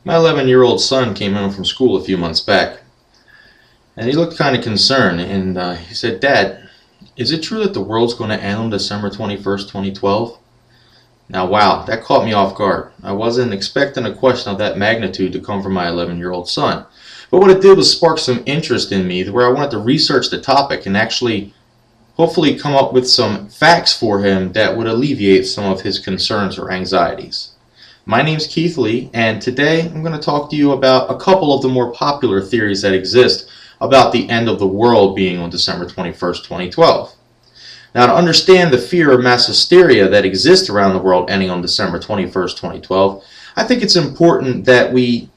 My 11-year-old son came home from school a few months back, and he looked kind of concerned, and he said, "Dad, is it true that the world's going to end on December 21st, 2012? Now, wow, that caught me off guard. I wasn't expecting a question of that magnitude to come from my 11-year-old son. But what it did was spark some interest in me where I wanted to research the topic and actually hopefully come up with some facts for him that would alleviate some of his concerns or anxieties. My name's Keith Lee, and today I'm going to talk to you about a couple of the more popular theories that exist about the end of the world being on December 21st, 2012. Now, to understand the fear of mass hysteria that exists around the world ending on December 21st, 2012, I think it's important that we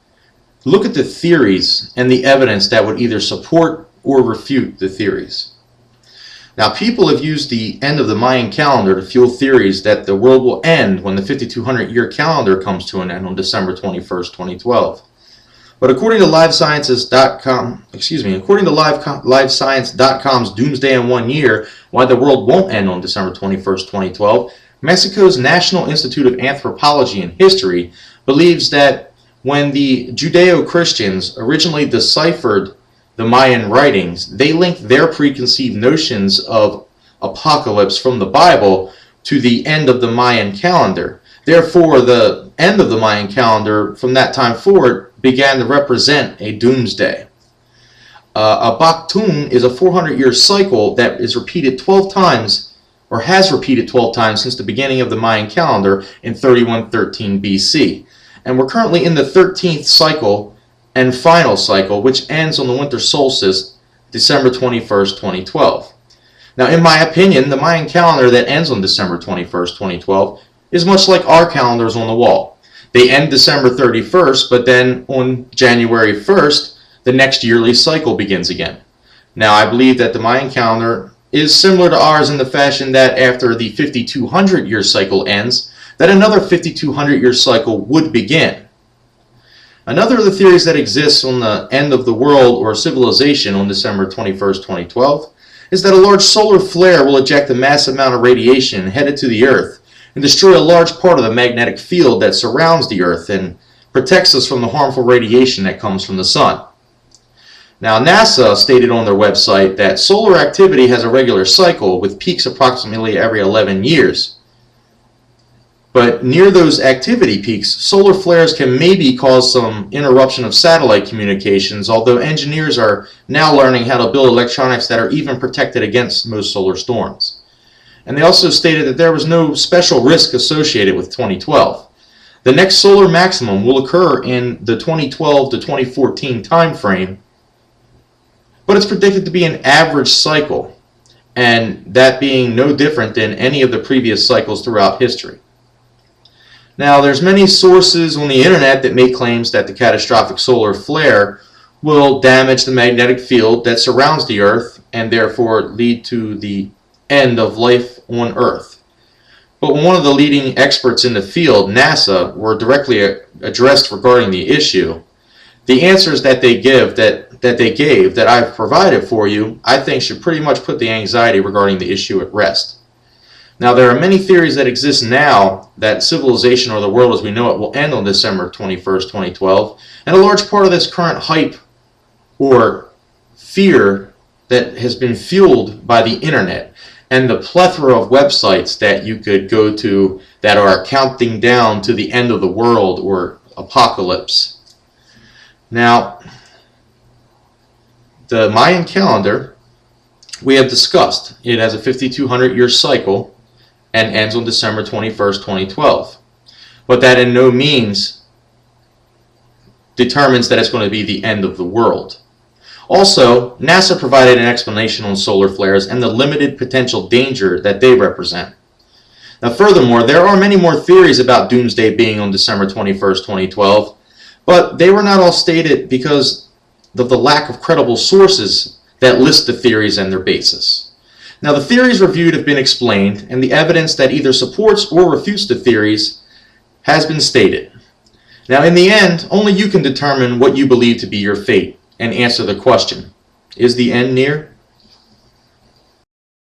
look at the theories and the evidence that would either support or refute the theories. Now, people have used the end of the Mayan calendar to fuel theories that the world will end when the 5200-year calendar comes to an end on December 21st, 2012. But according to LiveScience.com's Doomsday in 1 Year, why the world won't end on December 21st, 2012, Mexico's National Institute of Anthropology and History believes that when the Judeo-Christians originally deciphered the Mayan writings, they linked their preconceived notions of apocalypse from the Bible to the end of the Mayan calendar. Therefore, the end of the Mayan calendar from that time forward began to represent a doomsday. A Baktun is a 400-year cycle that is repeated 12 times, or has repeated 12 times since the beginning of the Mayan calendar in 3113 BC. And we're currently in the 13th cycle and final cycle, which ends on the winter solstice, December 21st, 2012. Now, in my opinion, the Mayan calendar that ends on December 21st, 2012 is much like our calendars on the wall. They end December 31st, but then on January 1st, the next yearly cycle begins again. Now, I believe that the Mayan calendar is similar to ours in the fashion that after the 5200-year cycle ends, that another 5200-year cycle would begin. Another of the theories that exists on the end of the world or civilization on December 21st, 2012 is that a large solar flare will eject a massive amount of radiation headed to the Earth and destroy a large part of the magnetic field that surrounds the Earth and protects us from the harmful radiation that comes from the sun. Now, NASA stated on their website that solar activity has a regular cycle with peaks approximately every 11 years. But near those activity peaks, solar flares can maybe cause some interruption of satellite communications, although engineers are now learning how to build electronics that are even protected against most solar storms. And they also stated that there was no special risk associated with 2012. The next solar maximum will occur in the 2012 to 2014 time frame, but it's predicted to be an average cycle, and that being no different than any of the previous cycles throughout history. Now, there's many sources on the internet that make claims that the catastrophic solar flare will damage the magnetic field that surrounds the Earth and therefore lead to the end of life on Earth. But when one of the leading experts in the field, NASA, were directly addressed regarding the issue, the answers that they gave that I've provided for you, I think should pretty much put the anxiety regarding the issue at rest. Now, there are many theories that exist now that civilization or the world as we know it will end on December 21st, 2012, and a large part of this current hype or fear that has been fueled by the internet and the plethora of websites that you could go to that are counting down to the end of the world or apocalypse. Now, the Mayan calendar we have discussed. It has a 5200-year cycle and ends on December 21st, 2012. But that in no means determines that it's going to be the end of the world. Also, NASA provided an explanation on solar flares and the limited potential danger that they represent. Now, furthermore, there are many more theories about doomsday being on December 21st, 2012, but they were not all stated because of the lack of credible sources that list the theories and their basis. Now, the theories reviewed have been explained, and the evidence that either supports or refutes the theories has been stated. Now, in the end, only you can determine what you believe to be your fate and answer the question, is the end near?